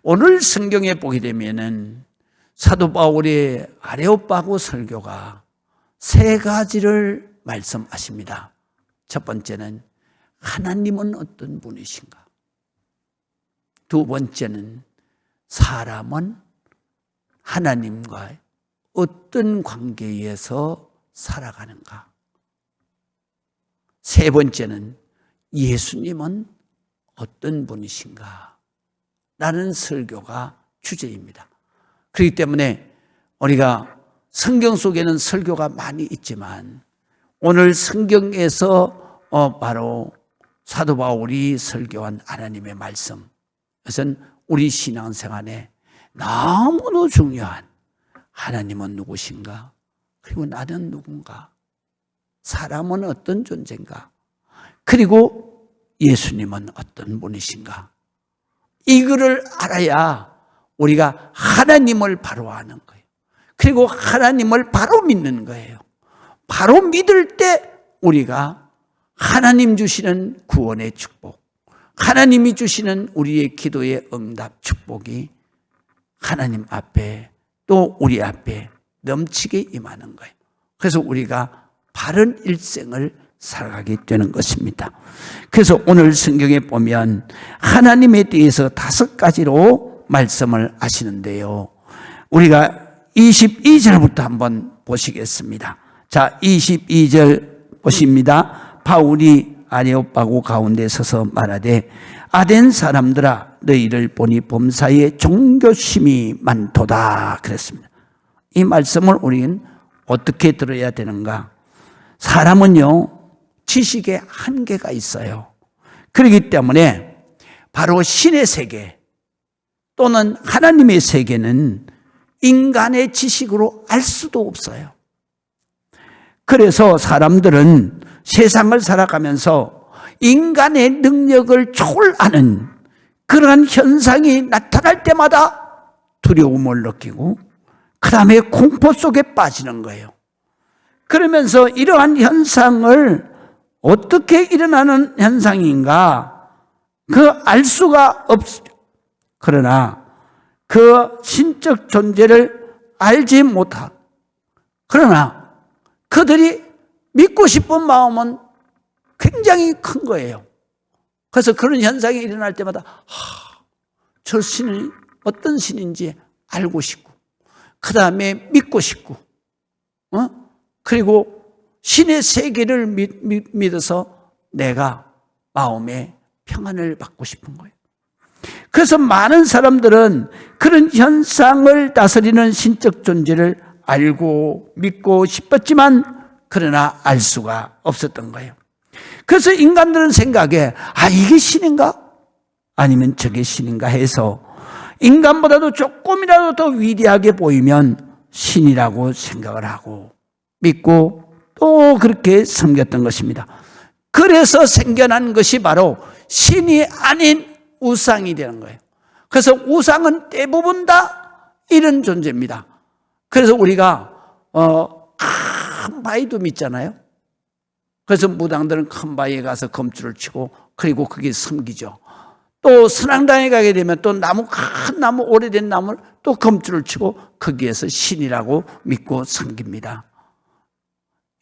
오늘 성경에 보게 되면은 사도 바울의 아레오파고 설교가 세 가지를 말씀하십니다. 첫 번째는 하나님은 어떤 분이신가? 두 번째는 사람은 하나님과 어떤 관계에서 살아가는가? 세 번째는 예수님은 어떤 분이신가? 라는 설교가 주제입니다. 그렇기 때문에 우리가 성경 속에는 설교가 많이 있지만 오늘 성경에서 바로 사도 바울이 설교한 하나님의 말씀, 그것은 우리 신앙생활에 너무도 중요한 하나님은 누구신가? 그리고 나는 누군가? 사람은 어떤 존재인가? 그리고 예수님은 어떤 분이신가? 이거를 알아야 우리가 하나님을 바로 아는 거예요. 그리고 하나님을 바로 믿는 거예요. 바로 믿을 때 우리가 하나님 주시는 구원의 축복, 하나님이 주시는 우리의 기도의 응답 축복이 하나님 앞에 또 우리 앞에 넘치게 임하는 거예요. 그래서 우리가 바른 일생을 살아가게 되는 것입니다. 그래서 오늘 성경에 보면 하나님에 대해서 5가지로 말씀을 하시는데요. 우리가 22절부터 한번 보시겠습니다. 자, 22절 보십니다. 바울이 아레오파고 가운데 서서 말하되 아덴 사람들아 너희를 보니 범사에 종교심이 많도다 그랬습니다. 이 말씀을 우리는 어떻게 들어야 되는가? 사람은요 지식에 한계가 있어요. 그렇기 때문에 바로 신의 세계 또는 하나님의 세계는 인간의 지식으로 알 수도 없어요. 그래서 사람들은 세상을 살아가면서 인간의 능력을 초월하는 그러한 현상이 나타날 때마다 두려움을 느끼고 그 다음에 공포 속에 빠지는 거예요. 그러면서 이러한 현상을 어떻게 일어나는 현상인가 알 수가 없어요. 그러나 그 신적 존재를 알지 못하고 그러나 그들이 믿고 싶은 마음은 굉장히 큰 거예요. 그래서 그런 현상이 일어날 때마다 저 신은 어떤 신인지 알고 싶고 그 다음에 믿고 싶고 그리고 신의 세계를 믿어서 내가 마음에 평안을 받고 싶은 거예요. 그래서 많은 사람들은 그런 현상을 다스리는 신적 존재를 알고 믿고 싶었지만 그러나 알 수가 없었던 거예요. 그래서 인간들은 생각에 이게 신인가? 아니면 저게 신인가 해서 인간보다도 조금이라도 더 위대하게 보이면 신이라고 생각을 하고 믿고 또 그렇게 섬겼던 것입니다. 그래서 생겨난 것이 바로 신이 아닌 우상이 되는 거예요. 그래서 우상은 대부분 다 이런 존재입니다. 그래서 우리가 큰 바위도 믿잖아요. 그래서 무당들은 큰 바위에 가서 검줄을 치고 그리고 그게 섬기죠. 또 선앙당에 가게 되면 또 큰 나무, 오래된 나무를 또 검줄을 치고 거기에서 신이라고 믿고 섬깁니다.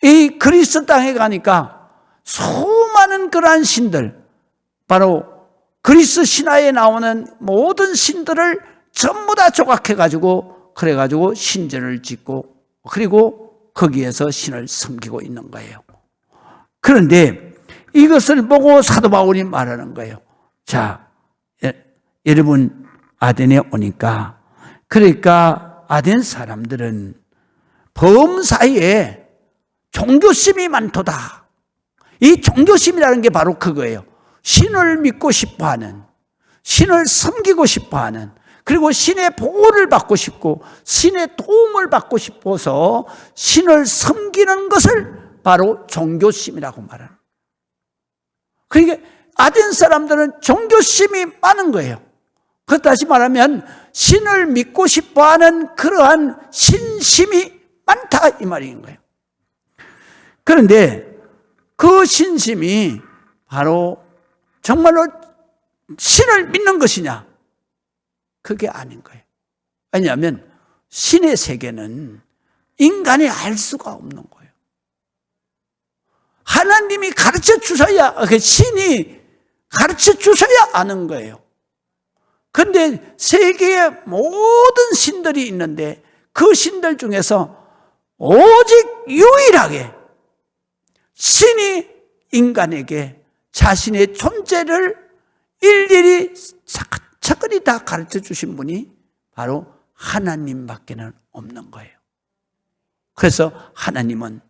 이 그리스 땅에 가니까 수많은 그러한 신들, 바로 그리스 신화에 나오는 모든 신들을 전부 다 조각해가지고 그래가지고 신전을 짓고 그리고 거기에서 신을 섬기고 있는 거예요. 그런데 이것을 보고 사도 바울이 말하는 거예요. 자, 여러분 아덴에 오니까 그러니까 아덴 사람들은 범사에 종교심이 많도다. 이 종교심이라는 게 바로 그거예요. 신을 믿고 싶어하는, 신을 섬기고 싶어하는, 그리고 신의 보호를 받고 싶고 신의 도움을 받고 싶어서 신을 섬기는 것을 바로 종교심이라고 말하는. 그러니까 아덴 사람들은 종교심이 많은 거예요. 그 다시 말하면 신을 믿고 싶어하는 그러한 신심이 많다 이 말인 거예요. 그런데 그 신심이 바로 정말로 신을 믿는 것이냐 그게 아닌 거예요. 왜냐하면 신의 세계는 인간이 알 수가 없는 거예요. 하나님이 가르쳐 주셔야, 신이 가르쳐 주셔야 아는 거예요. 그런데 세계에 모든 신들이 있는데 그 신들 중에서 오직 유일하게 신이 인간에게 자신의 존재를 일일이 차근히 다 가르쳐 주신 분이 바로 하나님밖에는 없는 거예요. 그래서 하나님은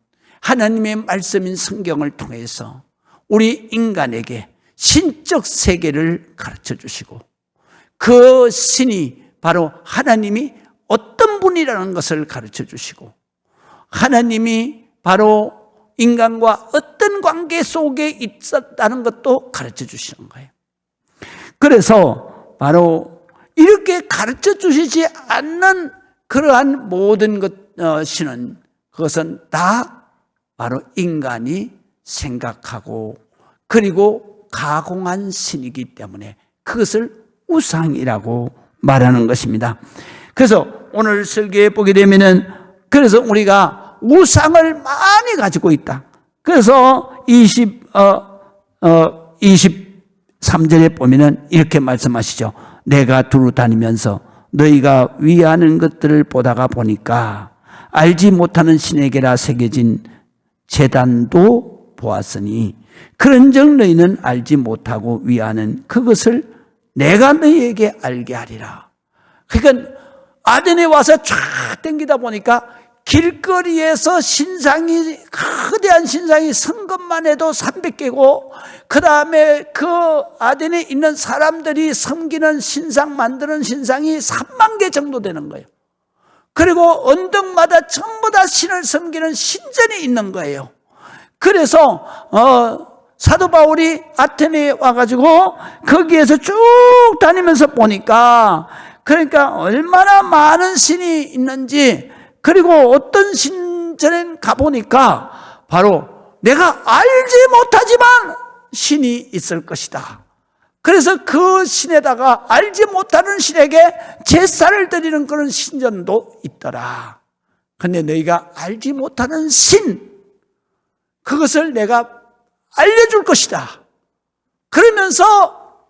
하나님의 말씀인 성경을 통해서 우리 인간에게 신적 세계를 가르쳐 주시고 그 신이 바로 하나님이 어떤 분이라는 것을 가르쳐 주시고 하나님이 바로 인간과 어떤 관계 속에 있었다는 것도 가르쳐 주시는 거예요. 그래서 바로 이렇게 가르쳐 주시지 않는 그러한 모든 신은 그것은 다 바로 인간이 생각하고 그리고 가공한 신이기 때문에 그것을 우상이라고 말하는 것입니다. 그래서 오늘 설교에 보게 되면은 그래서 우리가 우상을 많이 가지고 있다. 그래서 23절에 보면은 이렇게 말씀하시죠. 내가 두루 다니면서 너희가 위하는 것들을 보다가 보니까 알지 못하는 신에게라 새겨진 제단도 보았으니 그런즉 너희는 알지 못하고 위하는 그것을 내가 너희에게 알게 하리라. 그러니까 아덴에 와서 쫙 땡기다 보니까 길거리에서 신상이, 거대한 신상이 선 것만 해도 300개고 그 다음에 그 아덴에 있는 사람들이 섬기는 신상, 만드는 신상이 3만 개 정도 되는 거예요. 그리고 언덕마다 전부 다 신을 섬기는 신전이 있는 거예요. 그래서 사도 바울이 아테네에 와가지고 거기에서 쭉 다니면서 보니까 그러니까 얼마나 많은 신이 있는지 그리고 어떤 신전에 가보니까 바로 내가 알지 못하지만 신이 있을 것이다. 그래서 그 신에다가 알지 못하는 신에게 제사를 드리는 그런 신전도 있더라. 근데 너희가 알지 못하는 신, 그것을 내가 알려줄 것이다. 그러면서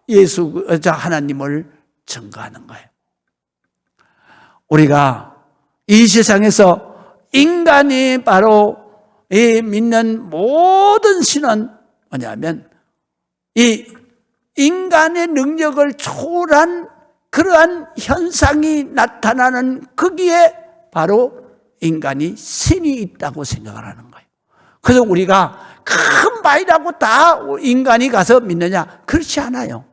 하나님을 증거하는 거예요. 우리가 이 세상에서 인간이 바로 믿는 모든 신은 뭐냐면 이 인간의 능력을 초월한 그러한 현상이 나타나는 거기에 바로 인간이 신이 있다고 생각을 하는 거예요. 그래서 우리가 큰 바위라고 다 인간이 가서 믿느냐? 그렇지 않아요.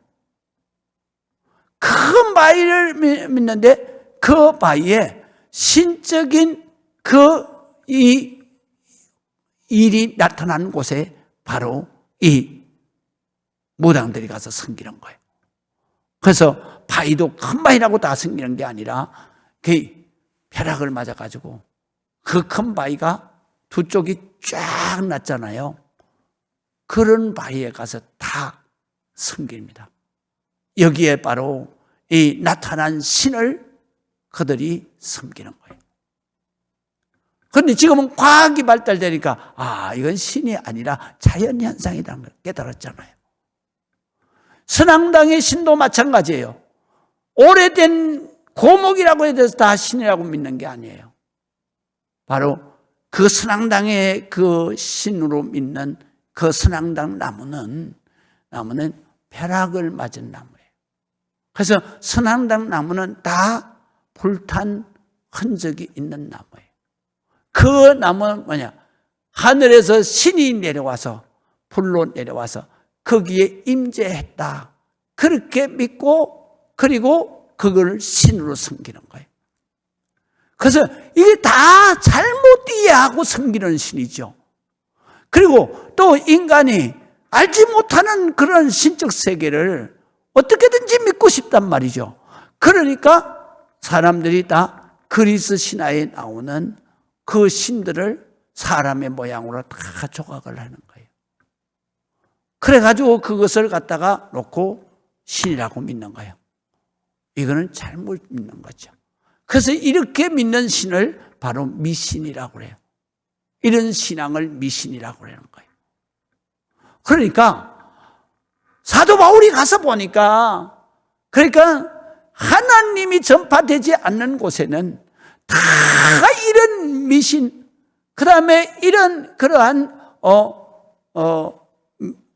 큰 바위를 믿는데 그 바위에 신적인 이 일이 나타나는 곳에 바로 이 무당들이 가서 섬기는 거예요. 그래서 바위도 큰 바위라고 다 섬기는 게 아니라 그 벼락을 맞아가지고 그 큰 바위가 두 쪽이 쫙 났잖아요. 그런 바위에 가서 다 섬깁니다. 여기에 바로 이 나타난 신을 그들이 섬기는 거예요. 그런데 지금은 과학이 발달되니까 이건 신이 아니라 자연현상이라는 걸 깨달았잖아요. 선앙당의 신도 마찬가지예요. 오래된 고목이라고 해서 다 신이라고 믿는 게 아니에요. 바로 그 선앙당의 그 신으로 믿는 그 선앙당 나무는 벼락을 맞은 나무예요. 그래서 선앙당 나무는 다 불탄 흔적이 있는 나무예요. 그 나무는 뭐냐? 하늘에서 신이 내려와서 불로 내려와서 거기에 임재했다. 그렇게 믿고 그리고 그걸 신으로 섬기는 거예요. 그래서 이게 다 잘못 이해하고 섬기는 신이죠. 그리고 또 인간이 알지 못하는 그런 신적 세계를 어떻게든지 믿고 싶단 말이죠. 그러니까 사람들이 다 그리스 신화에 나오는 그 신들을 사람의 모양으로 다 조각을 하는 거예요. 그래가지고 그것을 갖다가 놓고 신이라고 믿는 거예요. 이거는 잘못 믿는 거죠. 그래서 이렇게 믿는 신을 바로 미신이라고 그래요. 이런 신앙을 미신이라고 그러는 거예요. 그러니까 사도 바울이 가서 보니까, 그러니까 하나님이 전파되지 않는 곳에는 다 이런 미신, 그 다음에 이런 그러한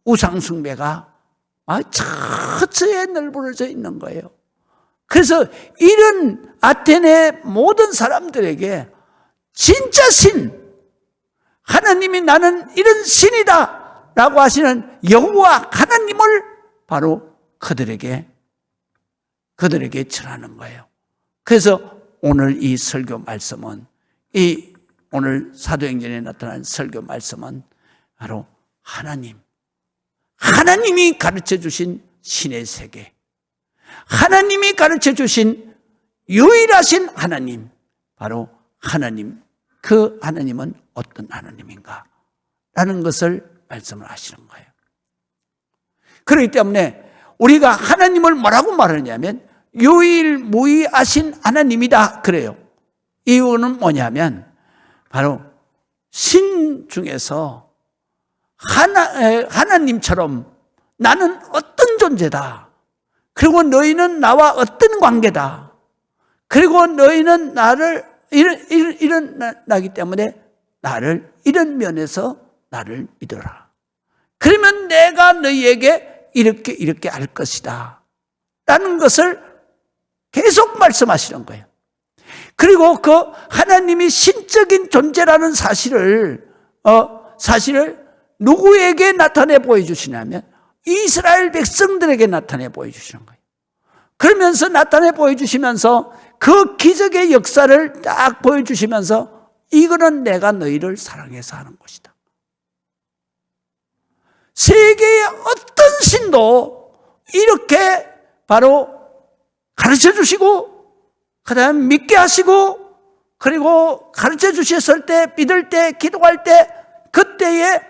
우상숭배가 처처에 널브러져 있는 거예요. 그래서 이런 아테네 모든 사람들에게 진짜 신, 하나님이 나는 이런 신이다 라고 하시는 여호와 하나님을 바로 그들에게 전하는 거예요. 그래서 오늘 이 설교 말씀은, 오늘 사도행전에 나타난 설교 말씀은 바로 하나님이 가르쳐 주신 신의 세계, 하나님이 가르쳐 주신 유일하신 하나님, 바로 하나님, 그 하나님은 어떤 하나님인가 라는 것을 말씀을 하시는 거예요. 그렇기 때문에 우리가 하나님을 뭐라고 말하냐면 유일무이하신 하나님이다 그래요. 이유는 뭐냐면 바로 신 중에서 하나님처럼 나는 어떤 존재다, 그리고 너희는 나와 어떤 관계다, 그리고 너희는 나를 나기 때문에 나를 이런 면에서 나를 믿어라. 그러면 내가 너희에게 이렇게 할 것이다 라는 것을 계속 말씀하시는 거예요. 그리고 그 하나님이 신적인 존재라는 사실을 누구에게 나타내 보여주시냐면 이스라엘 백성들에게 나타내 보여주시는 거예요. 그러면서 나타내 보여주시면서 그 기적의 역사를 딱 보여주시면서 이거는 내가 너희를 사랑해서 하는 것이다. 세계의 어떤 신도 이렇게 바로 가르쳐 주시고, 그 다음에 믿게 하시고, 그리고 가르쳐 주셨을 때, 믿을 때, 기도할 때, 그때에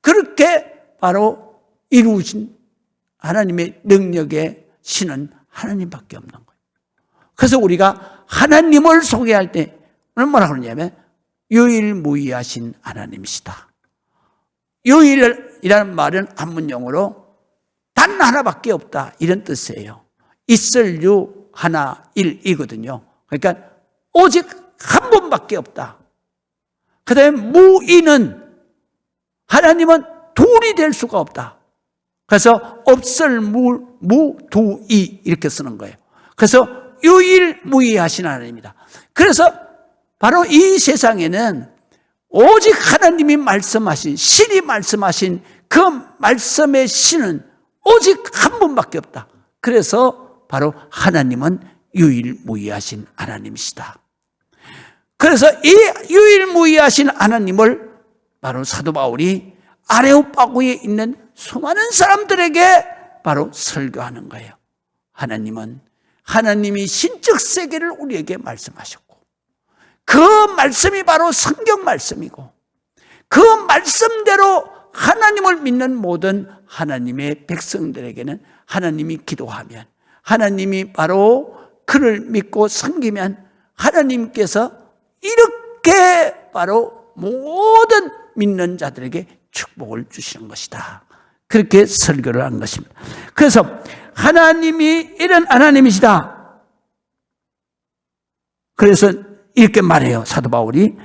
그렇게 바로 이루어진 하나님의 능력의 신은 하나님밖에 없는 거예요. 그래서 우리가 하나님을 소개할 때는 뭐라 그러냐면 유일무이하신 하나님이시다. 유일이라는 말은 한문용어로 단 하나밖에 없다 이런 뜻이에요. 있을 유 하나 일이거든요. 그러니까 오직 한 분밖에 없다. 그 다음에 무이는 하나님은 둘이 될 수가 없다. 그래서 없을 무두이 이렇게 쓰는 거예요. 그래서 유일무이하신 하나님입니다. 그래서 바로 이 세상에는 오직 하나님이 말씀하신, 신이 말씀하신 그 말씀의 신은 오직 한 분밖에 없다. 그래서 바로 하나님은 유일무이하신 하나님이시다. 그래서 이 유일무이하신 하나님을 바로 사도 바울이 아레오파고에 있는 수많은 사람들에게 바로 설교하는 거예요. 하나님이 신적 세계를 우리에게 말씀하셨고, 그 말씀이 바로 성경 말씀이고, 그 말씀대로 하나님을 믿는 모든 하나님의 백성들에게는 하나님이 기도하면, 하나님이 바로 그를 믿고 섬기면 하나님께서 이렇게 바로 모든 믿는 자들에게 축복을 주시는 것이다. 그렇게 설교를 한 것입니다. 그래서 하나님이 이런 하나님이시다. 그래서 이렇게 말해요, 사도 바울이.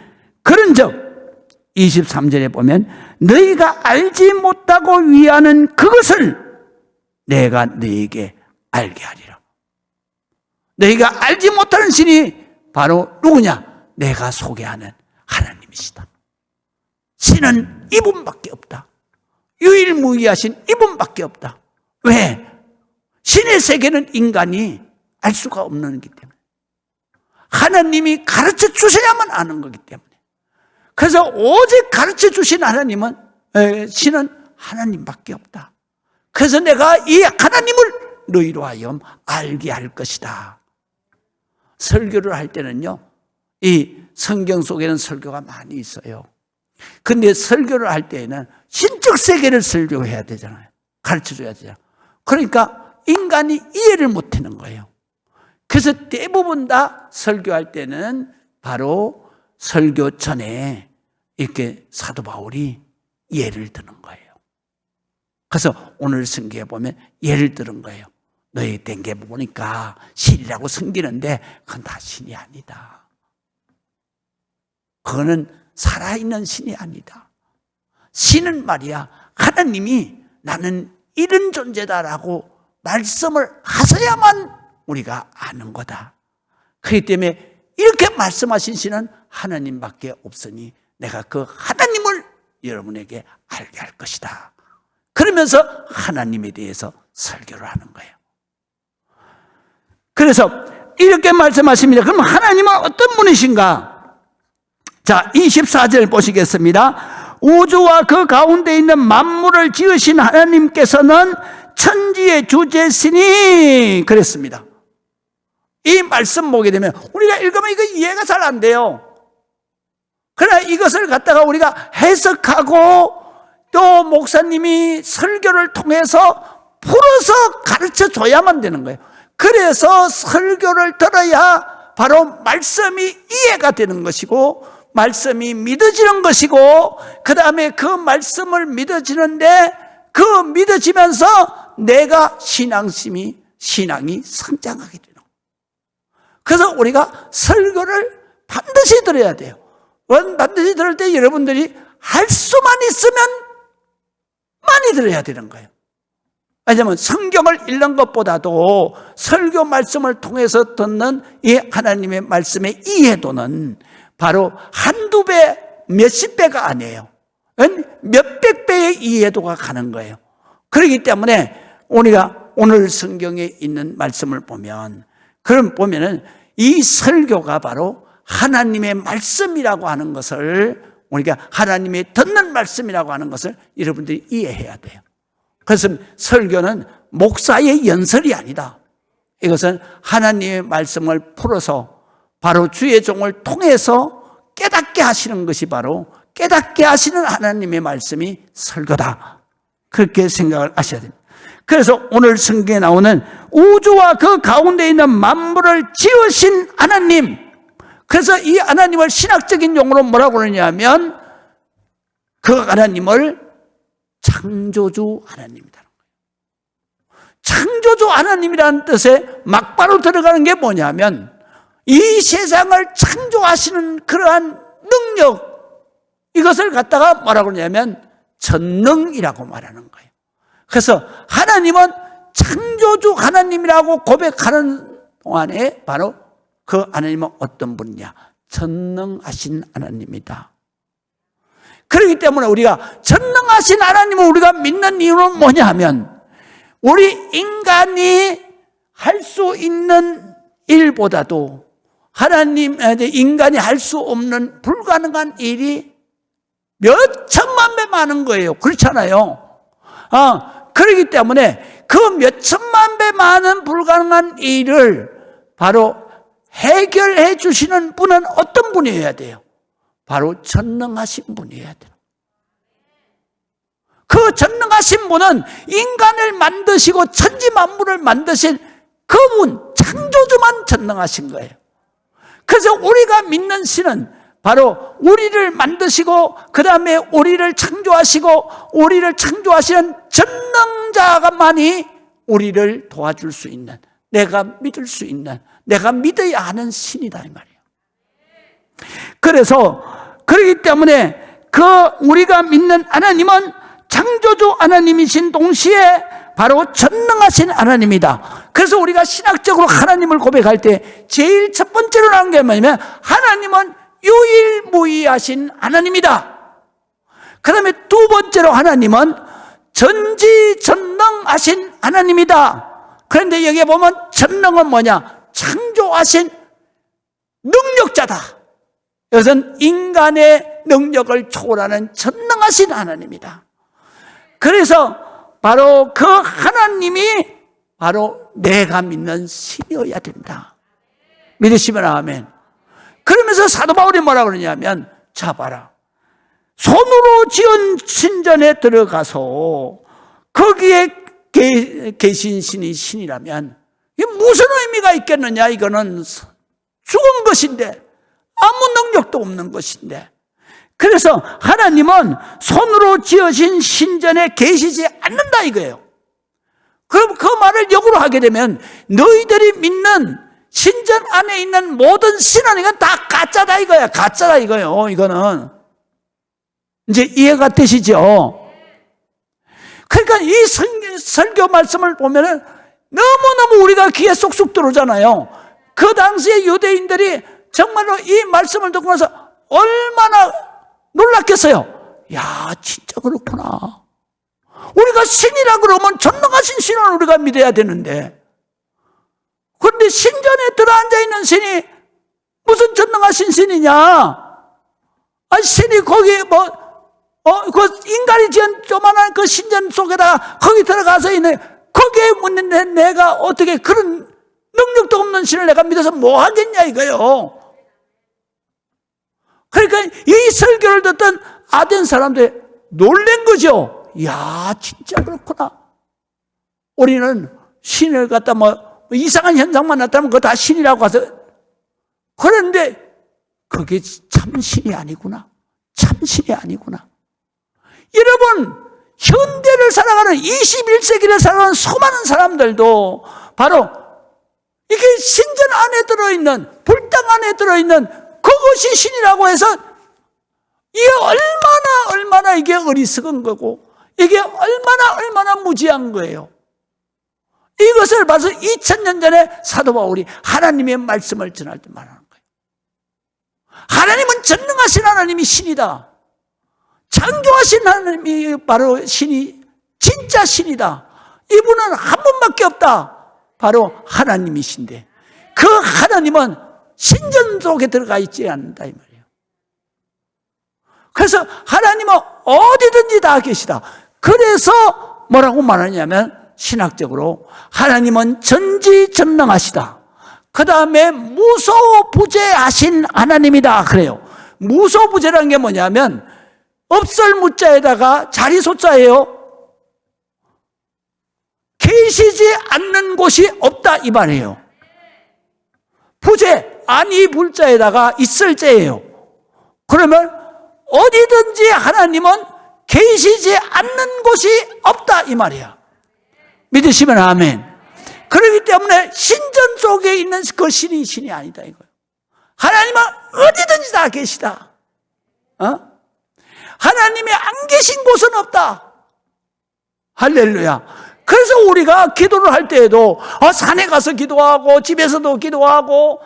그런즉 23절에 보면 너희가 알지 못하고 위하는 그것을 내가 너희에게 알게 하리라. 너희가 알지 못하는 신이 바로 누구냐? 내가 소개하는 하나님이시다. 신은 이분밖에 없다. 유일무이하신 이분밖에 없다. 왜? 신의 세계는 인간이 알 수가 없는 거기 때문에, 하나님이 가르쳐 주셔야만 아는 거기 때문에. 그래서 오직 가르쳐 주신 하나님은, 신은 하나님밖에 없다. 그래서 내가 이 하나님을 너희로 하여금 알게 할 것이다. 설교를 할 때는요, 이 성경 속에는 설교가 많이 있어요. 근데 설교를 할 때에는 신적 세계를 설교해야 되잖아요. 가르쳐 줘야 되잖아요. 그러니까 인간이 이해를 못 하는 거예요. 그래서 대부분 다 설교할 때는 바로 설교 전에 이렇게 사도 바울이 예를 드는 거예요. 그래서 오늘 성경에 보면 예를 들은 거예요. 너희 댕겨 보니까 신이라고 섬기는데 그건 다 신이 아니다. 그거는 살아있는 신이 아니다. 신은 말이야, 하나님이 나는 이런 존재다라고 말씀을 하셔야만 우리가 아는 거다. 그렇기 때문에 이렇게 말씀하신 신은 하나님밖에 없으니 내가 그 하나님을 여러분에게 알게 할 것이다. 그러면서 하나님에 대해서 설교를 하는 거예요. 그래서 이렇게 말씀하십니다. 그럼 하나님은 어떤 분이신가? 자, 24절 보시겠습니다. 우주와 그 가운데 있는 만물을 지으신 하나님께서는 천지의 주제시니 그랬습니다. 이 말씀 보게 되면 우리가 읽으면 이거 이해가 잘 안 돼요. 그러나 이것을 갖다가 우리가 해석하고 또 목사님이 설교를 통해서 풀어서 가르쳐 줘야만 되는 거예요. 그래서 설교를 들어야 바로 말씀이 이해가 되는 것이고 말씀이 믿어지는 것이고 그 다음에 그 말씀을 믿어지는데 그 믿어지면서 내가 신앙이 성장하게 되는 거예요. 그래서 우리가 설교를 반드시 들어야 돼요. 반드시 들을 때 여러분들이 할 수만 있으면 많이 들어야 되는 거예요. 왜냐하면 성경을 읽는 것보다도 설교 말씀을 통해서 듣는 이 하나님의 말씀의 이해도는 바로 한두 배, 몇십 배가 아니에요. 몇백 배의 이해도가 가는 거예요. 그렇기 때문에 우리가 오늘 성경에 있는 말씀을 보면, 그럼 보면은 이 설교가 바로 하나님의 말씀이라고 하는 것을, 우리가 하나님의 듣는 말씀이라고 하는 것을 여러분들이 이해해야 돼요. 그래서 설교는 목사의 연설이 아니다. 이것은 하나님의 말씀을 풀어서 바로 주의 종을 통해서 깨닫게 하시는 것이 바로 깨닫게 하시는 하나님의 말씀이 설교다. 그렇게 생각을 하셔야 됩니다. 그래서 오늘 성경에 나오는 우주와 그 가운데 있는 만물을 지으신 하나님, 그래서 이 하나님을 신학적인 용어로 뭐라고 그러냐면 그 하나님을 창조주 하나님이라는 거예요. 창조주 하나님이라는 뜻에 막바로 들어가는 게 뭐냐면 이 세상을 창조하시는 그러한 능력, 이것을 갖다가 뭐라고 그러냐면 전능이라고 말하는 거예요. 그래서 하나님은 창조주 하나님이라고 고백하는 동안에 바로 그 하나님은 어떤 분이냐? 전능하신 하나님이다. 그렇기 때문에 우리가 전능하신 하나님을 우리가 믿는 이유는 뭐냐 하면 우리 인간이 할 수 있는 일보다도 인간이 할 수 없는 불가능한 일이 몇 천만 배 많은 거예요. 그렇잖아요. 그렇기 때문에 그 몇 천만 배 많은 불가능한 일을 바로 해결해 주시는 분은 어떤 분이어야 돼요? 바로 전능하신 분이어야 돼요. 그 전능하신 분은 인간을 만드시고 천지 만물을 만드신 그분, 창조주만 전능하신 거예요. 그래서 우리가 믿는 신은 바로 우리를 만드시고 그 다음에 우리를 창조하시고 우리를 창조하시는 전능자가만이 우리를 도와줄 수 있는, 내가 믿을 수 있는, 내가 믿어야 하는 신이다 이 말이에요. 그래서 그렇기 때문에 우리가 믿는 하나님은 창조주 하나님이신 동시에 바로 전능하신 하나님이다. 그래서 우리가 신학적으로 하나님을 고백할 때 제일 첫 번째로 나오는 게 뭐냐면 하나님은 유일무이하신 하나님이다. 그 다음에 두 번째로 하나님은 전지전능하신 하나님이다. 그런데 여기에 보면 전능은 뭐냐? 창조하신 능력자다. 이것은 인간의 능력을 초월하는 전능하신 하나님이다. 그래서 바로 그 하나님이 바로 내가 믿는 신이어야 된다. 믿으시면 아멘. 그러면서 사도 바울이 뭐라 그러냐면, 자 봐라, 손으로 지은 신전에 들어가서 거기에 계신 신이 신이라면 이게 무슨 의미가 있겠느냐? 이거는 죽은 것인데, 아무 능력도 없는 것인데. 그래서 하나님은 손으로 지으신 신전에 계시지 않는다 이거예요. 그럼 그 말을 역으로 하게 되면 너희들이 믿는 신전 안에 있는 모든 신은 이건 다 가짜다 이거야. 가짜다 이거예요. 이거는 이제 이해가 되시죠? 그러니까 이 설교 말씀을 보면은 너무너무 우리가 귀에 쏙쏙 들어오잖아요. 그 당시에 유대인들이 정말로 이 말씀을 듣고 나서 얼마나 놀랐겠어요. 야, 진짜 그렇구나. 우리가 신이라 그러면 전능하신 신을 우리가 믿어야 되는데, 그런데 신전에 들어앉아 있는 신이 무슨 전능하신 신이냐? 아니, 신이 거기 그 인간이 지은 조만한 그 신전 속에다가 거기 들어가서 있네. 거기에 묻는데 내가 어떻게 그런 능력도 없는 신을 내가 믿어서 뭐 하겠냐 이거요. 그러니까 이 설교를 듣던 아덴 사람들이 놀란 거죠. 야, 진짜 그렇구나. 우리는 신을 갖다 이상한 현상만 나타나면 그거 다 신이라고 해서, 그런데 그게 참 신이 아니구나. 참 신이 아니구나. 여러분, 현대를 살아가는 21세기를 살아가는 수많은 사람들도 바로 이게 신전 안에 들어있는, 불당 안에 들어있는 그것이 신이라고 해서 이게 얼마나 이게 어리석은 거고 이게 얼마나 무지한 거예요. 이것을 봐서 2000년 전에 사도 바울이 하나님의 말씀을 전할 때 말하는 거예요. 하나님은 전능하신 하나님이 신이다. 창조하신 하나님이 바로 신이 진짜 신이다. 이분은 한 분밖에 없다. 바로 하나님이신데 그 하나님은 신전 속에 들어가 있지 않는다 이 말이에요. 그래서 하나님은 어디든지 다 계시다. 그래서 뭐라고 말하냐면 신학적으로 하나님은 전지전능하시다. 그 다음에 무소부재하신 하나님이다 그래요. 무소부재라는 게 뭐냐면 없을 무자에다가 자리소자예요. 계시지 않는 곳이 없다 이 말이에요. 부재, 아니 불자에다가 있을 자예요. 그러면 어디든지 하나님은 계시지 않는 곳이 없다 이 말이야. 믿으시면 아멘. 그렇기 때문에 신전 속에 있는 그 신이 아니다 이거예요. 하나님은 어디든지 다 계시다. 하나님이 안 계신 곳은 없다. 할렐루야. 그래서 우리가 기도를 할 때에도 산에 가서 기도하고 집에서도 기도하고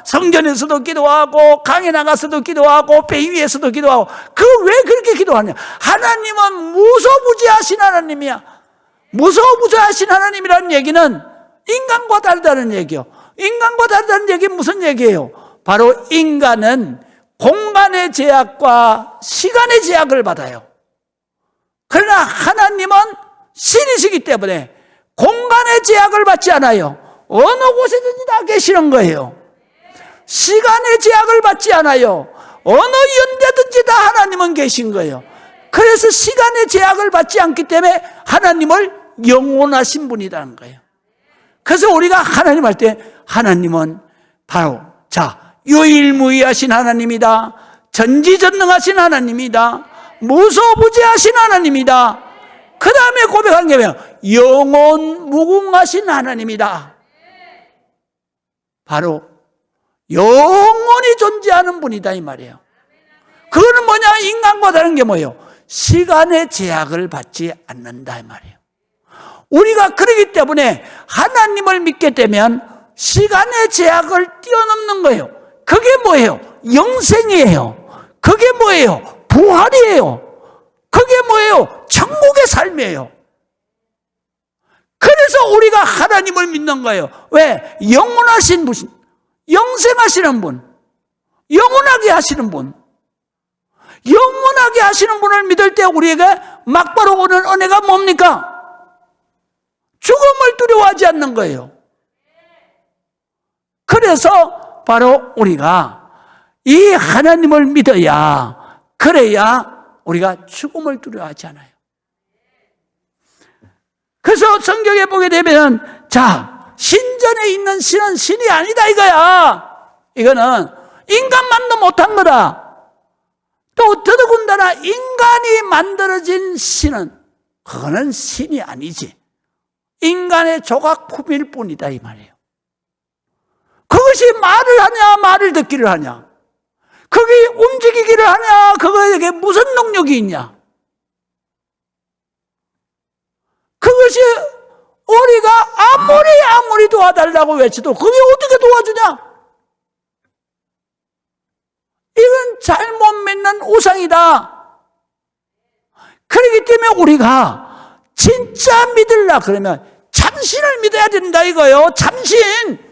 성전에서도 기도하고 강에 나가서도 기도하고 배 위에서도 기도하고 왜 그렇게 기도하냐? 하나님은 무소부재하신 하나님이야. 무소부재하신 하나님이라는 얘기는 인간과 다르다는 얘기요. 인간과 다르다는 얘기는 무슨 얘기예요? 바로 인간은 공간의 제약과 시간의 제약을 받아요. 그러나 하나님은 신이시기 때문에 공간의 제약을 받지 않아요. 어느 곳에든지 다 계시는 거예요. 시간의 제약을 받지 않아요. 어느 연대든지 다 하나님은 계신 거예요. 그래서 시간의 제약을 받지 않기 때문에 하나님을 영원하신 분이라는 거예요. 그래서 우리가 하나님 할 때 하나님은 바로 유일무이하신 하나님이다. 전지전능하신 하나님이다. 무소부재하신 하나님이다. 그 다음에 고백한 게 뭐예요? 영원무궁하신 하나님이다. 바로 영원히 존재하는 분이다 이 말이에요. 그거는 뭐냐? 인간과 다른 게 뭐예요? 시간의 제약을 받지 않는다 이 말이에요. 우리가 그러기 때문에 하나님을 믿게 되면 시간의 제약을 뛰어넘는 거예요. 그게 뭐예요? 영생이에요. 그게 뭐예요? 부활이에요. 그게 뭐예요? 천국의 삶이에요. 그래서 우리가 하나님을 믿는 거예요. 왜? 영원하신 분, 영생하시는 분, 영원하게 하시는 분, 영원하게 하시는 분을 믿을 때 우리에게 막바로 오는 은혜가 뭡니까? 죽음을 두려워하지 않는 거예요. 그래서 바로 우리가 이 하나님을 믿어야, 그래야 우리가 죽음을 두려워하지 않아요. 그래서 성경에 보게 되면 신전에 있는 신은 신이 아니다 이거야. 이거는 인간만도 못한 거다. 또 더더군다나 인간이 만들어진 신은 그거는 신이 아니지. 인간의 조각품일 뿐이다 이 말이에요. 그것이 말을 하냐 말을 듣기를 하냐, 그게 움직이기를 하냐, 그거에게 무슨 능력이 있냐. 그것이 우리가 아무리 도와달라고 외쳐도 그게 어떻게 도와주냐. 이건 잘못 믿는 우상이다. 그렇기 때문에 우리가 진짜 믿으려 그러면 참신을 믿어야 된다 이거요. 참신.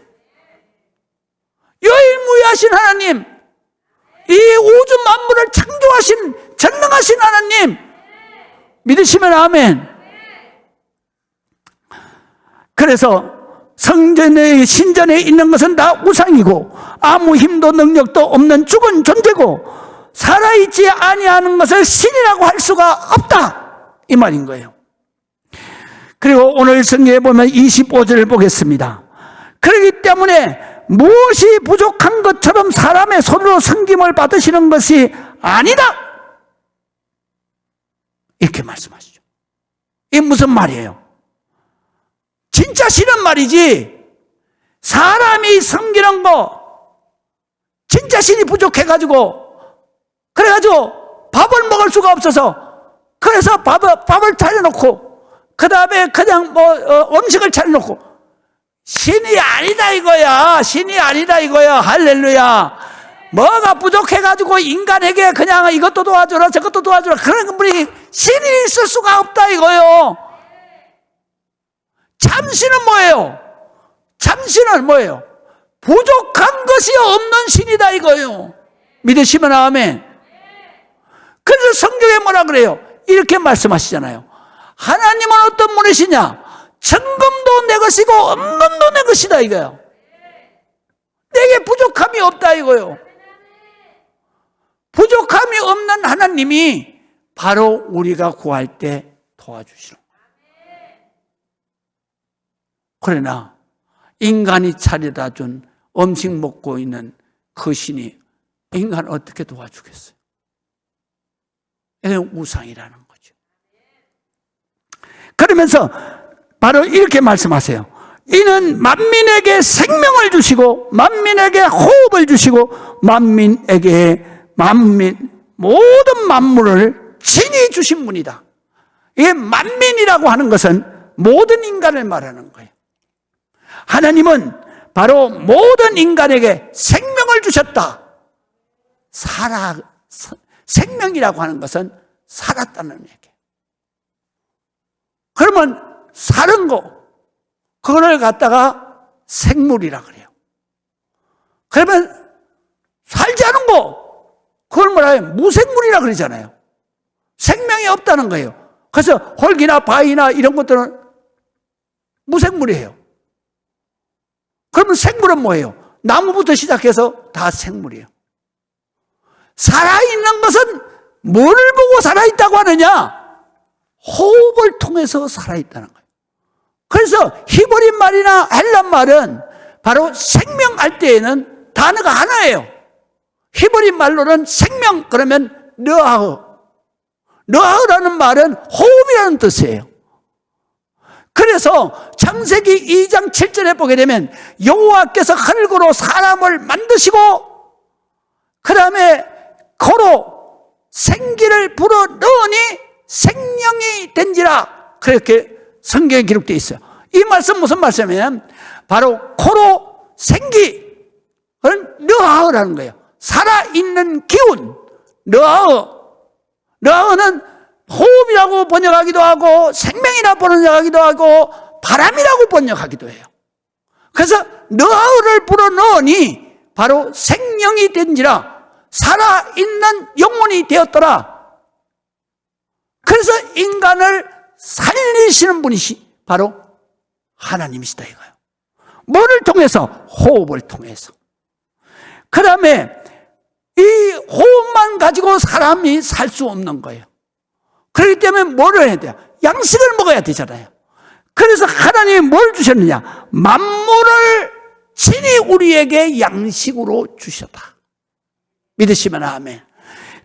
유일무이하신 하나님, 이 우주 만물을 창조하신 전능하신 하나님 믿으시면 아멘. 그래서 성전의 신전에 있는 것은 다 우상이고 아무 힘도 능력도 없는 죽은 존재고 살아있지 아니하는 것을 신이라고 할 수가 없다 이 말인 거예요. 그리고 오늘 성경에 보면 25절을 보겠습니다. 그렇기 때문에 무엇이 부족한 것처럼 사람의 손으로 섬김을 받으시는 것이 아니다 이렇게 말씀하시죠. 이게 무슨 말이에요? 진짜 신은 말이지, 사람이 섬기는 거 진짜 신이 부족해가지고 그래가지고 밥을 먹을 수가 없어서 그래서 밥을 차려놓고 그 다음에 그냥 음식을 차려놓고 신이 아니다 이거야. 신이 아니다 이거야. 할렐루야. 뭐가 부족해가지고 인간에게 그냥 이것도 도와주라 저것도 도와주라 그런 분이 신이 있을 수가 없다 이거요. 참신은 뭐예요? 참신은 뭐예요? 부족한 것이 없는 신이다 이거예요. 믿으시면 아멘. 그래서 성경에 뭐라 그래요? 이렇게 말씀하시잖아요. 하나님은 어떤 분이시냐? 천금도 내 것이고 은금도 내 것이다 이거예요. 내게 부족함이 없다 이거예요. 부족함이 없는 하나님이 바로 우리가 구할 때 도와주시는 거예요. 그러나 인간이 차려다 준 음식 먹고 있는 그 신이 인간을 어떻게 도와주겠어요? 이건 우상이라는 거죠. 그러면서 바로 이렇게 말씀하세요. 이는 만민에게 생명을 주시고 만민에게 호흡을 주시고 모든 만물을 친히 주신 분이다. 이게 만민이라고 하는 것은 모든 인간을 말하는 거예요. 하나님은 바로 모든 인간에게 생명을 주셨다. 생명이라고 하는 것은 살았다는 얘기예요. 그러면 사는 거, 그거를 갖다가 생물이라 그래요. 그러면 살지 않은 거, 그걸 뭐라 해요? 무생물이라 그러잖아요. 생명이 없다는 거예요. 그래서 흙이나 바위나 이런 것들은 무생물이에요. 그러면 생물은 뭐예요? 나무부터 시작해서 다 생물이에요. 살아있는 것은 뭐를 보고 살아있다고 하느냐? 호흡을 통해서 살아있다는 거예요. 그래서 히브리 말이나 헬란 말은 바로 생명할 때에는 단어가 하나예요. 히브리 말로는 생명 그러면 르아흐. 르아흐라는 말은 호흡이라는 뜻이에요. 그래서 창세기 2장 7절에 보게 되면 여호와께서 하늘고로 사람을 만드시고 그 다음에 거로 생기를 불어 넣으니 생명이 된지라, 그렇게 성경에 기록되어 있어요. 이 말씀 무슨 말씀이냐면 바로 코로 생기, 르아흐라는 거예요. 살아있는 기운. 르아흐는 호흡이라고 번역하기도 하고 생명이라 번역하기도 하고 바람이라고 번역하기도 해요. 그래서 르아흐를 불어넣으니 바로 생명이 된지라, 살아있는 영혼이 되었더라. 그래서 인간을 살리시는 분이시 바로 하나님이시다 이거예요. 뭐를 통해서? 호흡을 통해서. 그 다음에 이 호흡만 가지고 사람이 살 수 없는 거예요. 그렇기 때문에 뭐를 해야 돼요? 양식을 먹어야 되잖아요. 그래서 하나님이 뭘 주셨느냐? 만물을 만물을 친히 우리에게 양식으로 주셨다. 믿으시면 아멘.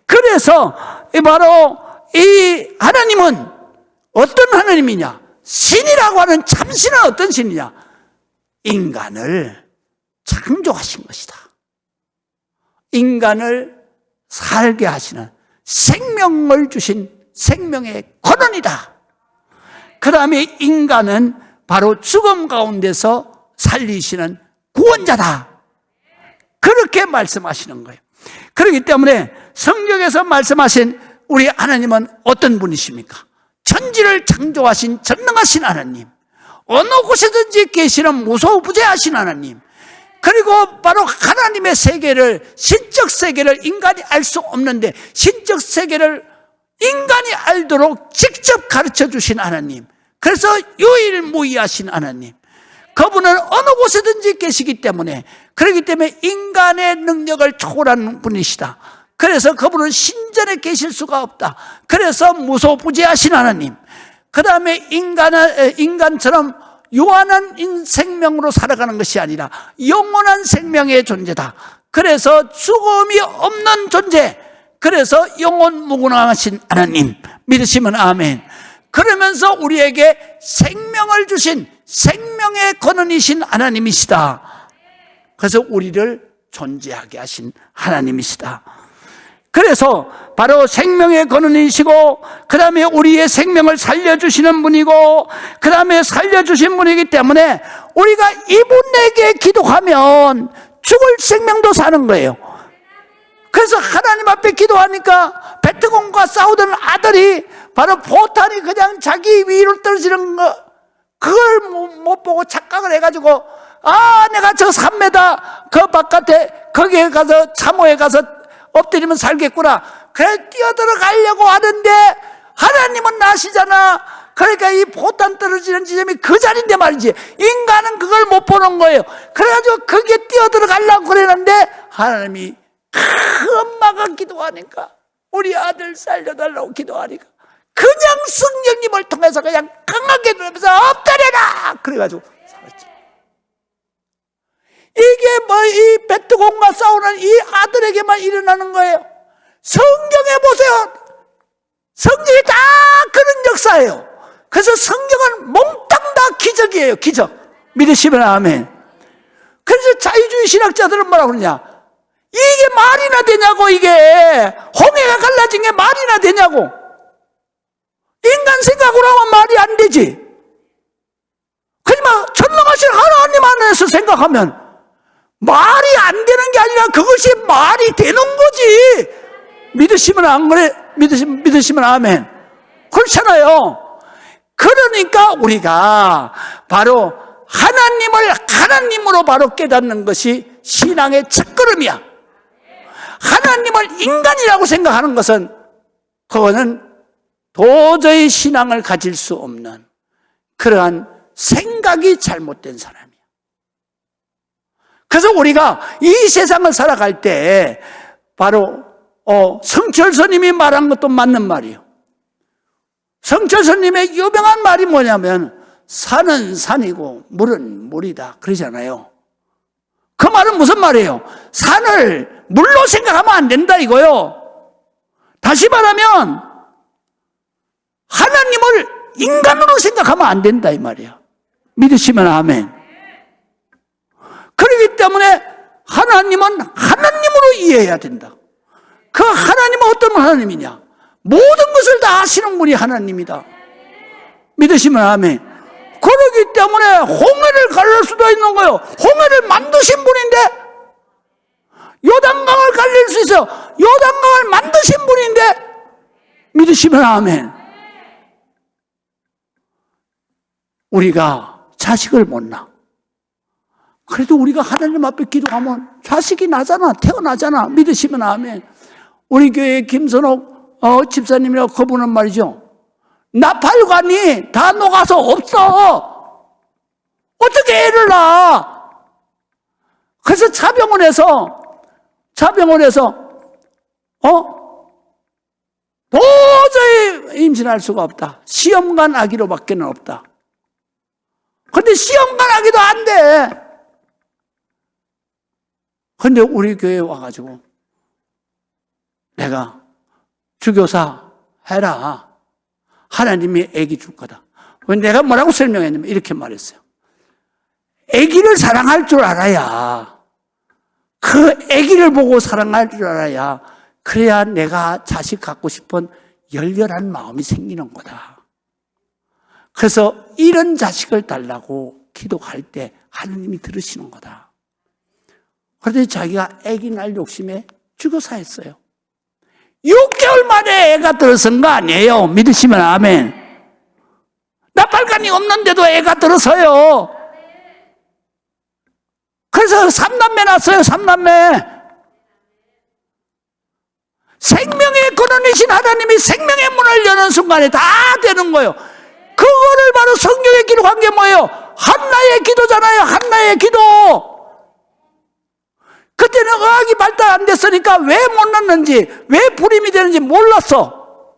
그래서 바로 이 하나님은 어떤 하나님이냐? 신이라고 하는 참신은 어떤 신이냐? 인간을 창조하신 것이다. 인간을 살게 하시는 생명을 주신 생명의 권원이다. 그 다음에 인간은 바로 죽음 가운데서 살리시는 구원자다. 그렇게 말씀하시는 거예요. 그렇기 때문에 성경에서 말씀하신 우리 하나님은 어떤 분이십니까? 천지를 창조하신 전능하신 하나님, 어느 곳에든지 계시는 무소부재하신 하나님, 그리고 바로 하나님의 세계를, 신적 세계를 인간이 알 수 없는데 신적 세계를 인간이 알도록 직접 가르쳐 주신 하나님, 그래서 유일무이하신 하나님, 그분은 어느 곳에든지 계시기 때문에, 그렇기 때문에 인간의 능력을 초월하는 분이시다. 그래서 그분은 신전에 계실 수가 없다. 그래서 무소부재하신 하나님, 그 다음에 인간처럼 유한한 생명으로 살아가는 것이 아니라 영원한 생명의 존재다. 그래서 죽음이 없는 존재, 그래서 영원무궁하신 하나님, 믿으시면 아멘. 그러면서 우리에게 생명을 주신 생명의 권원이신 하나님이시다. 그래서 우리를 존재하게 하신 하나님이시다. 그래서 바로 생명의 권원이시고, 그 다음에 우리의 생명을 살려주시는 분이고, 그 다음에 살려주신 분이기 때문에 우리가 이분에게 기도하면 죽을 생명도 사는 거예요. 그래서 하나님 앞에 기도하니까 베트공과 싸우던 아들이 바로 포탄이 그냥 자기 위로 떨어지는 거, 그걸 못 보고 착각을 해가지고, 내가 저 3m 그 바깥에 거기에 가서 참호에 가서 엎드리면 살겠구나. 그래 뛰어들어가려고 하는데 하나님은 나시잖아. 그러니까 이 포탄 떨어지는 지점이 그 자리인데 말이지, 인간은 그걸 못 보는 거예요. 그래가지고 거기에 뛰어들어가려고 그랬는데 하나님이 엄마가 기도하니까, 우리 아들 살려달라고 기도하니까 그냥 성령님을 통해서 그냥 강하게 누르면서 엎드려라 그래가지고 살았지. 이게 뭐 이 베트공과 싸우는 이 아들에게만 일어나는 거예요. 성경에 보세요. 성경이 다 그런 역사예요. 그래서 성경은 몽땅 다 기적이에요. 기적. 믿으시면 아멘. 그래서 자유주의 신학자들은 뭐라고 그러냐? 이게 말이나 되냐고, 이게 홍해가 갈라진 게 말이나 되냐고. 인간 생각으로 하면 말이 안 되지. 그지만 전능하신 하나님 안에서 생각하면 말이 안 되는 게 아니라 그것이 말이 되는 거지. 믿으시면 안 그래? 믿으시면 아멘. 그렇잖아요. 그러니까 우리가 바로 하나님을 하나님으로 바로 깨닫는 것이 신앙의 첫걸음이야. 하나님을 인간이라고 생각하는 것은, 그거는 도저히 신앙을 가질 수 없는 그러한 생각이 잘못된 사람이야. 그래서 우리가 이 세상을 살아갈 때 바로 성철스님이 말한 것도 맞는 말이에요. 성철스님의 유명한 말이 뭐냐면 산은 산이고 물은 물이다 그러잖아요. 그 말은 무슨 말이에요? 산을 물로 생각하면 안 된다 이거요. 다시 말하면 하나님을 인간으로 생각하면 안 된다 이 말이야. 믿으시면 아멘. 그렇기 때문에 하나님은 하나님으로 이해해야 된다. 그 하나님은 어떤 하나님이냐? 모든 것을 다 아시는 분이 하나님이다. 믿으시면 아멘. 그렇기 때문에 홍해를 갈릴 수도 있는 거예요. 홍해를 만드신 분인데, 요단강을 갈릴 수 있어. 요단강을 만드신 분인데, 믿으시면 아멘. 우리가 자식을 못 낳아. 그래도 우리가 하나님 앞에 기도하면 자식이 나잖아. 태어나잖아. 믿으시면 아멘. 우리 교회 김선옥 집사님이라고 그분은 말이죠, 나팔관이 다 녹아서 없어. 어떻게 애를 낳아? 그래서 자병원에서 도저히 임신할 수가 없다. 시험관 아기로밖에는 없다. 근데 시험관 하기도 안 돼. 근데 우리 교회에 와가지고 내가 주교사 해라. 하나님이 아기 줄 거다. 내가 뭐라고 설명했냐면 이렇게 말했어요. 아기를 사랑할 줄 알아야, 그 아기를 보고 사랑할 줄 알아야, 그래야 내가 자식 갖고 싶은 열렬한 마음이 생기는 거다. 그래서 이런 자식을 달라고 기도할 때 하나님이 들으시는 거다. 그런데 자기가 아기 날 욕심에 주교사했어요. 6개월 만에 애가 들어선 거 아니에요. 믿으시면 아멘. 나 빨간이 없는데도 애가 들어서요. 그래서 3남매 낳았어요. 3남매. 생명의 근원이신 하나님이 생명의 문을 여는 순간에 다 되는 거예요. 그거를 바로 성경에 기록한 게 뭐예요? 한나의 기도잖아요. 한나의 기도. 그때는 의학이 발달 안 됐으니까 왜 못 낳는지, 왜 불임이 되는지 몰랐어.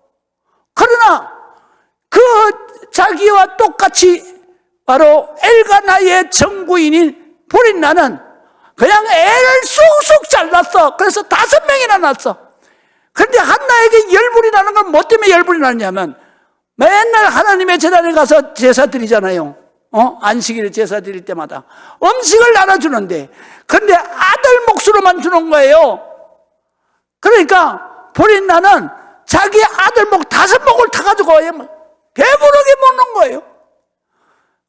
그러나 그 자기와 똑같이 바로 엘가나의 정부인인 보린나는 그냥 애를 쑥쑥 잘났어. 그래서 5명이나 낳았어. 그런데 한나에게 열불이 나는 건 뭐 때문에 열불이 났냐면 맨날 하나님의 제단에 가서 제사 드리잖아요. 안식일에 제사 드릴 때마다 음식을 나눠주는데, 그런데 아들 몫으로만 주는 거예요. 그러니까 보린나는 자기 아들 몫 5몫을 타가지고 배부르게 먹는 거예요.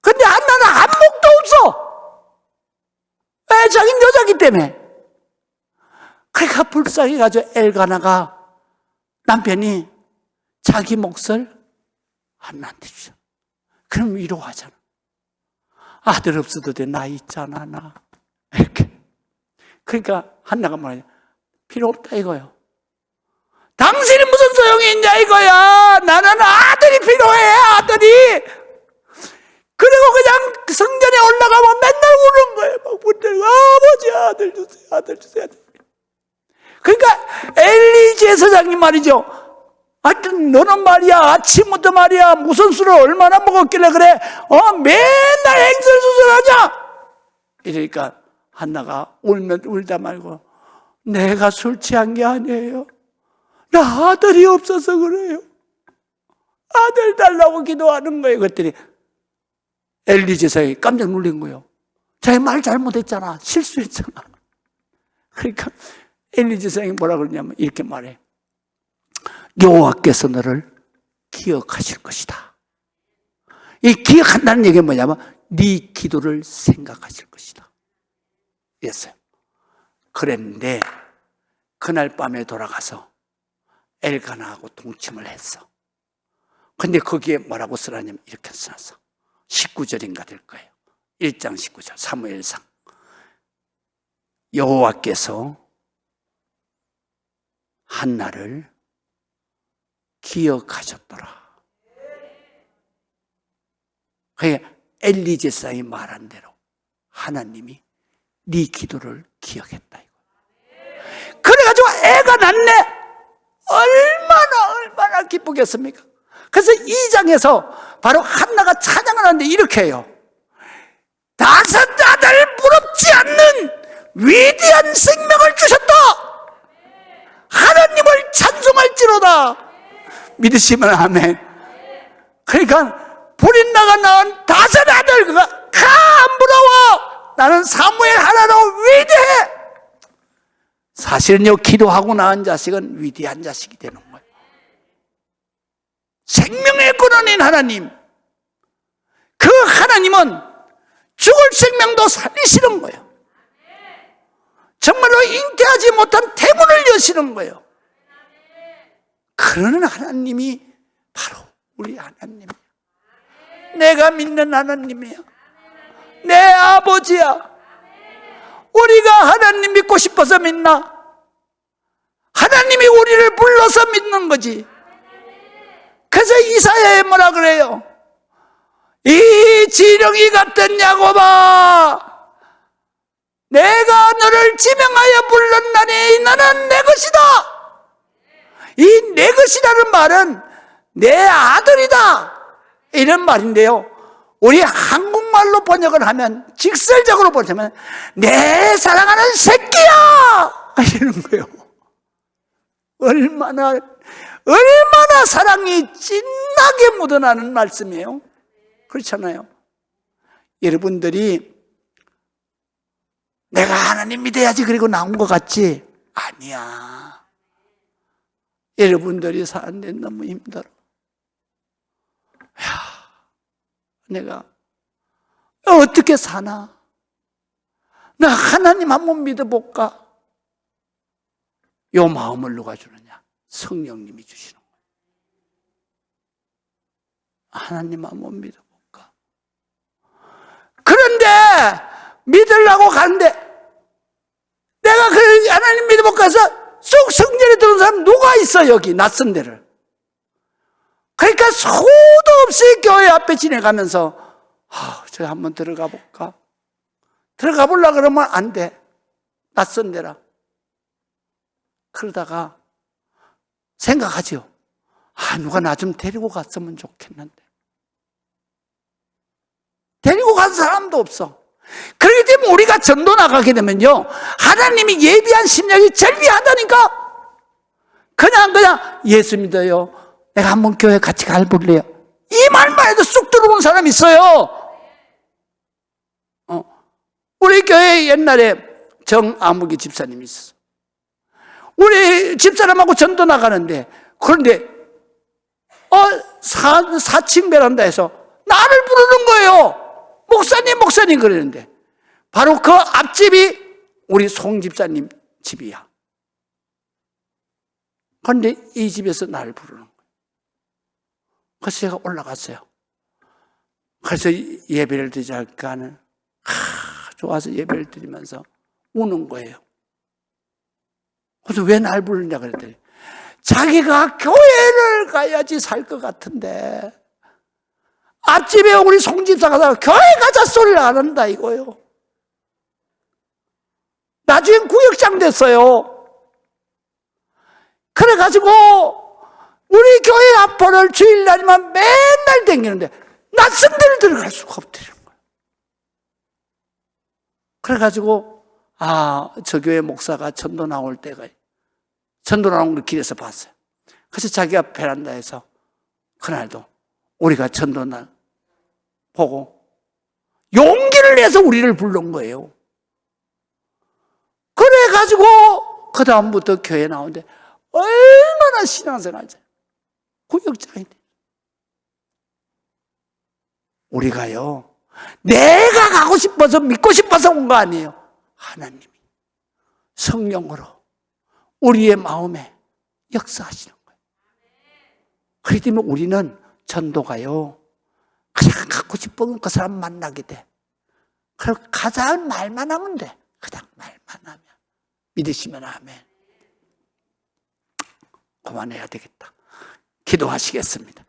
근데 한나는 한 몫도 없어. 왜? 자기는 여자기 때문에. 그러니까 불쌍해가지고 엘가나가 남편이 자기 몫을 한나한테 주죠. 그럼 위로하잖아. 아들 없어도 돼. 나 있잖아, 나. 이렇게. 그러니까 한나가 뭐냐. 필요 없다 이거요. 당신이 무슨 소용이 있냐 이거야. 나는 아들이 필요해, 아들이. 그리고 그냥 성전에 올라가면 맨날 우는 거예요. 막 문대고, 아버지 아들 주세요, 아들 주세요. 그러니까 엘리 제사장님 말이죠. 하여튼 너는 말이야, 아침부터 말이야, 무슨 술을 얼마나 먹었길래 그래? 맨날 행설수설하냐? 이러니까 한나가 울다 말고, 내가 술 취한 게 아니에요. 나 아들이 없어서 그래요. 아들 달라고 기도하는 거예요. 그랬더니 엘리 제사장이 깜짝 놀란 거예요. 자기 말 잘못했잖아. 실수했잖아. 그러니까 엘리 제사장이 뭐라 그러냐면 이렇게 말해. 여호와께서 너를 기억하실 것이다. 이 기억한다는 얘기가 뭐냐면 네 기도를 생각하실 것이다. 이랬어요. 그랬는데 그날 밤에 돌아가서 엘가나하고 동침을 했어. 근데 거기에 뭐라고 쓰라냐면 이렇게 써놨어. 19절인가 될 거예요. 1장 19절 사무엘상. 여호와께서 한나를 기억하셨더라. 그러니까 엘리 제사장이 말한 대로 하나님이 네 기도를 기억했다 이거. 그래가지고 애가 낳네. 얼마나 기쁘겠습니까? 그래서 2장에서 바로 한나가 찬양을 하는데 이렇게 해요. 5 아들 부럽지 않는 위대한 생명을 주셨다. 하나님을 찬송할지로다. 믿으시면 아멘. 그러니까 보린나가 낳은 5 아들 그가 안 부러워. 나는 사무엘 하나로 위대해. 사실은요, 기도하고 낳은 자식은 위대한 자식이 되는 거예요. 생명의 근원인 하나님, 그 하나님은 죽을 생명도 살리시는 거예요. 정말로 잉태하지 못한 태문을 여시는 거예요. 그러는 하나님이 바로 우리 하나님이야. 내가 믿는 하나님이야. 내 아버지야. 우리가 하나님 믿고 싶어서 믿나? 하나님이 우리를 불러서 믿는 거지. 그래서 이사야에 뭐라 그래요? 이 지렁이 같은 야곱아, 내가 너를 지명하여 불렀나니 너는 내 것이다. 이 내 것이라는 말은 내 아들이다 이런 말인데요, 우리 한국말 한국말로 번역을 하면, 직설적으로 번역하면 내 사랑하는 새끼야! 이러는 거예요. 얼마나 사랑이 진하게 묻어나는 말씀이에요. 그렇잖아요. 여러분들이 내가 하나님 믿어야지 그리고 나온 것 같지? 아니야. 여러분들이 사는데 너무 힘들어. 내가 어떻게 사나? 나 하나님 한번 믿어볼까? 요 마음을 누가 주느냐? 성령님이 주시는 거예요. 하나님 한번 믿어볼까? 그런데 믿으려고 가는데 내가 그 하나님 믿어볼까 해서 쏙 성전에 들어온 사람 누가 있어? 여기 낯선 데를. 그러니까 소도 없이 교회 앞에 지나가면서 저 한번 들어가 볼까? 들어가 보려고 그러면 안 돼. 낯선 데라. 그러다가 생각하죠. 누가 나 좀 데리고 갔으면 좋겠는데. 데리고 간 사람도 없어. 그렇기 때문에 우리가 전도 나가게 되면요, 하나님이 예비한 심령이 절비하다니까. 그냥 예수 믿어요. 내가 한번 교회 같이 가볼래요. 이 말만 해도 쑥 들어온 사람이 있어요. 우리 교회에 옛날에 정아무기 집사님이 있었어. 우리 집사람하고 전도 나가는데, 그런데 사칭 베란다에서 나를 부르는 거예요. 목사님 그러는데 바로 그 앞집이 우리 송 집사님 집이야. 그런데 이 집에서 나를 부르는 거예요. 그래서 제가 올라갔어요. 그래서 예배를 드리자니까는 좋아서 예배를 드리면서 우는 거예요. 그래서 왜 날 부르냐 그랬더니 자기가 교회를 가야지 살 것 같은데 앞집에 우리 송집사가 교회 가자 소리를 안 한다 이거요. 나중엔 구역장 됐어요. 그래가지고 우리 교회 앞을 주일날이면 맨날 다니는데 낯선 데를 들어갈 수가 없더라는 거예요. 그래가지고 저 교회 목사가 전도 나올 때가 전도 나오는 걸 길에서 봤어요. 그래서 자기가 베란다에서 그날도 우리가 전도 날 보고 용기를 내서 우리를 부른 거예요. 그래가지고 그 다음부터 교회 나오는데 얼마나 신앙생활 잘 구역장인데 우리가요 내가 가고 싶어서 믿고 싶어서 온 거 아니에요. 하나님이 성령으로 우리의 마음에 역사하시는 거예요. 그렇기 때문에 우리는 전도가요 그냥 갖고 싶은 그 사람 만나게 돼. 그리고 가장 말만 하면 돼. 그냥 말만 하면. 믿으시면 아멘. 그만해야 되겠다. 기도하시겠습니다.